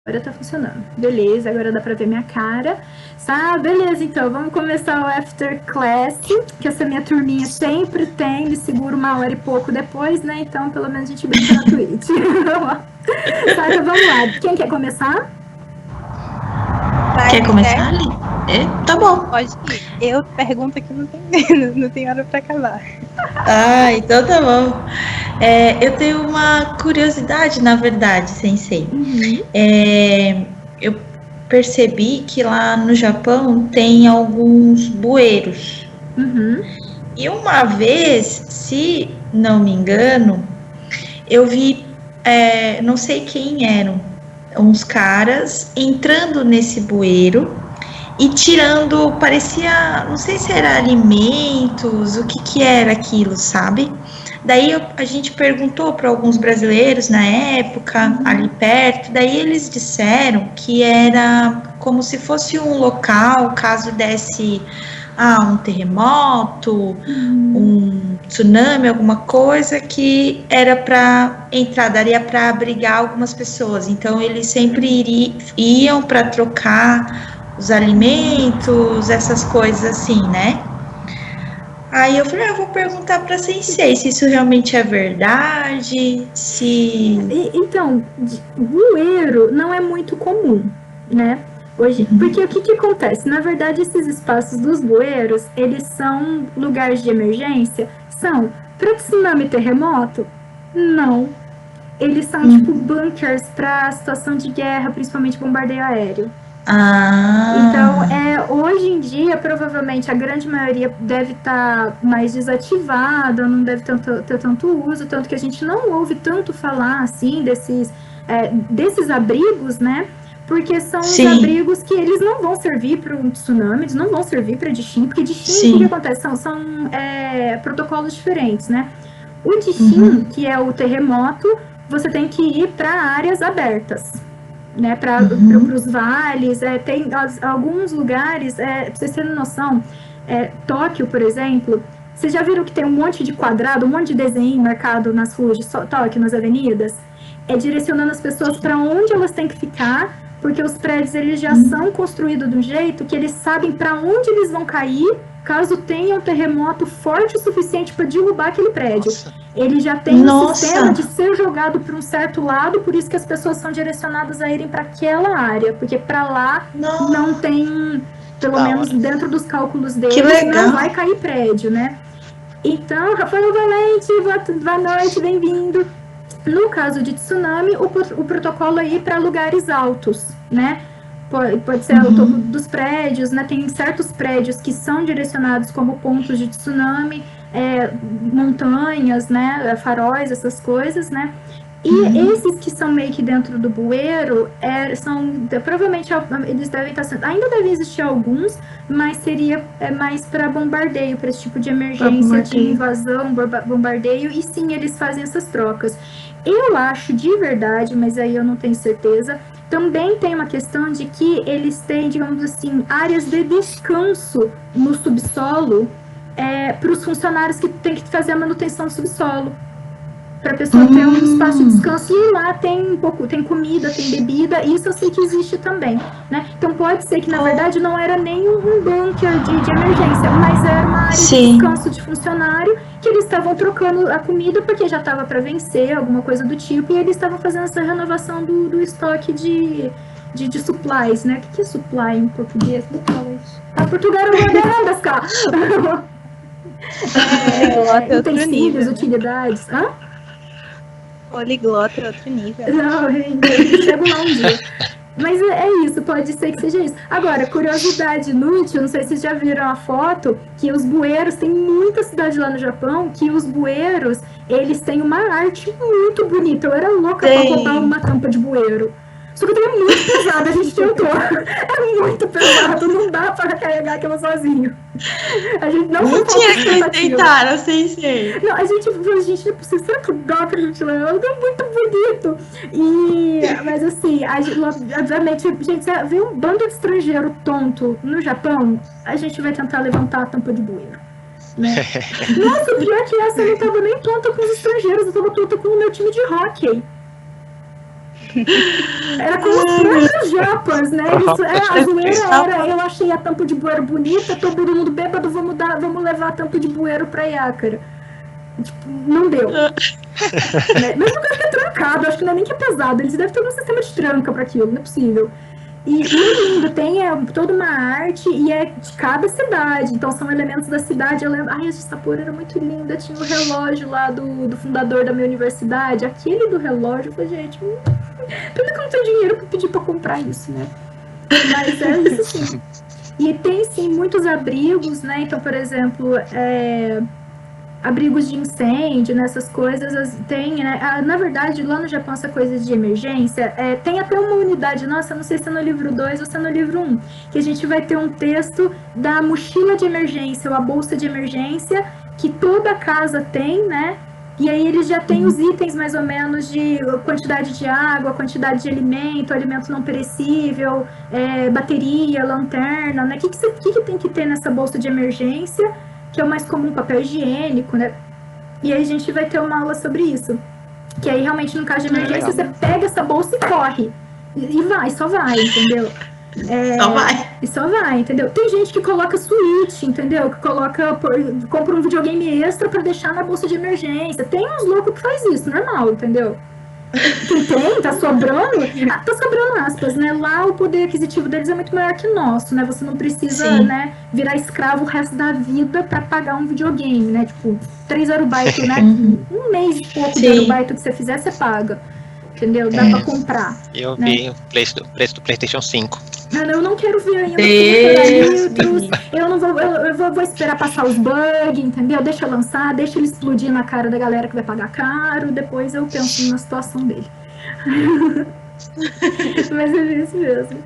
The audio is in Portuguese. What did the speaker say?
Agora tá funcionando. Beleza, agora dá pra ver minha cara. Tá, beleza, então, vamos começar o After Class, que essa minha turminha sempre tem, me segura 1 hora e pouco depois, né? Então, pelo menos a gente brinca na Twitch. Tá, então vamos lá. Quem quer começar? Quer começar ali? Tá bom. Pode ir. Eu pergunto que não tem hora pra acabar. Então tá bom. Eu tenho uma curiosidade, na verdade, Sensei. Eu percebi que lá no Japão tem alguns bueiros. E uma vez, se não me engano, eu vi, não sei quem eram, uns caras entrando nesse bueiro e tirando, parecia, não sei se era alimentos, o que era aquilo, sabe? Daí a gente perguntou para alguns brasileiros na época, ali perto, daí eles disseram que era como se fosse um local, caso desse um terremoto, um tsunami, alguma coisa, que era para entrar, daria para abrigar algumas pessoas. Então eles sempre iam para trocar os alimentos, essas coisas assim, né? Aí eu falei, eu vou perguntar para Sensei se isso realmente é verdade, se... Então, bueiro não é muito comum, né? Hoje, porque o que acontece? Na verdade, esses espaços dos bueiros, eles são lugares de emergência? São. Para tsunami e terremoto? Não. Eles são tipo bunkers para situação de guerra, principalmente bombardeio aéreo. Então, hoje em dia, provavelmente, a grande maioria deve estar mais desativada, não deve ter tanto uso, tanto que a gente não ouve tanto falar, assim, desses abrigos, né? Porque são os abrigos que eles não vão servir para um tsunami, eles não vão servir para Jishin, porque Jishin, o que acontece? São protocolos diferentes, né? O Jishin, que é o terremoto, você tem que ir para áreas abertas, né, para os vales, tem alguns lugares, pra vocês terem noção, Tóquio, por exemplo, vocês já viram que tem um monte de quadrado, um monte de desenho marcado nas ruas de Tóquio, nas avenidas? Direcionando as pessoas para onde elas têm que ficar, porque os prédios eles já são construídos de um jeito que eles sabem para onde eles vão cair caso tenha um terremoto forte o suficiente para derrubar aquele prédio. Ele já tem um sistema de ser jogado para um certo lado, por isso que as pessoas são direcionadas a irem para aquela área, porque para lá não tem, pelo menos dentro dos cálculos deles, não vai cair prédio, né? Então, Rafael Valente, boa noite, bem-vindo. No caso de tsunami, o protocolo é ir para lugares altos, né? Pode ser o topo dos prédios, né? Tem certos prédios que são direcionados como pontos de tsunami, montanhas, né? Faróis, essas coisas, né? E esses que são meio que dentro do bueiro, provavelmente eles devem estar sendo, ainda devem existir alguns, mas seria mais para bombardeio, para esse tipo de emergência, de invasão, bombardeio, e sim, eles fazem essas trocas. Eu acho de verdade, mas aí eu não tenho certeza, também tem uma questão de que eles têm, digamos assim, áreas de descanso no subsolo para os funcionários que têm que fazer a manutenção do subsolo. Para a pessoa ter um espaço de descanso, e lá tem comida, tem bebida, isso eu sei que existe também, né? Então pode ser que na verdade não era nem um bunker de emergência, mas era uma área de descanso de funcionário que eles estavam trocando a comida porque já estava para vencer, alguma coisa do tipo, e eles estavam fazendo essa renovação do estoque de supplies, né? O que é supply em português? Portugal não é das caras. Utensílios, utilidades. Poliglota é outro nível. Não, eu chego lá um dia. Mas é isso, pode ser que seja isso. Agora, curiosidade inútil, não sei se vocês já viram a foto, que os bueiros, tem muita cidade lá no Japão, que os bueiros, eles têm uma arte muito bonita. Eu era louca pra roubar uma tampa de bueiro. Só que é muito pesado, a gente tentou. É muito pesado, não dá para carregar aquilo sozinho. A gente não Mentira que eles tentaram, Sensei. Não, a gente falou, gente, será que dá pra gente levar? É muito bonito. Mas assim, obviamente, gente, você vê um bando de estrangeiro tonto no Japão, a gente vai tentar levantar a tampa de bueiro. Né? Nossa, pior que essa eu não tava nem tonta com os estrangeiros, eu tava tonta com o meu time de hóquei. Era com os próprios japas, né? A zoeira era, eu achei a tampa de bueiro bonita, todo mundo bêbado, vamos levar a tampa de bueiro pra Yakara. Tipo, não deu. Né? Mesmo que eu acho que é trancado, acho que não é nem que é pesado, eles devem ter um sistema de tranca pra aquilo, não é possível. E é lindo, tem toda uma arte e é de cada cidade, então são elementos da cidade. Eu lembro, ai, essa Sapporo era muito linda, tinha o relógio lá do fundador da minha universidade, aquele do relógio, eu falei, gente, pena que eu não tenho dinheiro pra pedir pra comprar isso, né? Mas é isso sim. E tem sim muitos abrigos, né? Então, por exemplo, abrigos de incêndio, nessas coisas, tem, né? Na verdade, lá no Japão, essa coisa de emergência, tem até uma unidade, nossa, não sei se é no livro 2 ou se é no livro 1, que a gente vai ter um texto da mochila de emergência, ou a bolsa de emergência, que toda casa tem, né? E aí eles já têm os itens, mais ou menos, de quantidade de água, quantidade de alimento não perecível, bateria, lanterna, né? O que tem que ter nessa bolsa de emergência? Que é o mais comum, papel higiênico, né? E aí a gente vai ter uma aula sobre isso. Que aí, realmente, no caso de emergência, você pega essa bolsa e corre. E só vai, entendeu? E só vai, entendeu? Tem gente que coloca Switch, entendeu? Que compra um videogame extra pra deixar na bolsa de emergência. Tem uns loucos que faz isso, normal, entendeu? Quem tem, tá sobrando aspas, né? Lá o poder aquisitivo deles é muito maior que o nosso, né? Você não precisa, né, virar escravo o resto da vida pra pagar um videogame, né? Tipo, 3 arubaito, né? Um mês e pouco de arubaito que você fizer, você paga. Entendeu? Dá pra comprar. Eu vi o preço do PlayStation 5. Eu não quero ver ainda. Eu vou esperar passar os bugs, entendeu? Deixa eu lançar, deixa ele explodir na cara da galera que vai pagar caro, depois eu penso na situação dele. Mas é isso mesmo.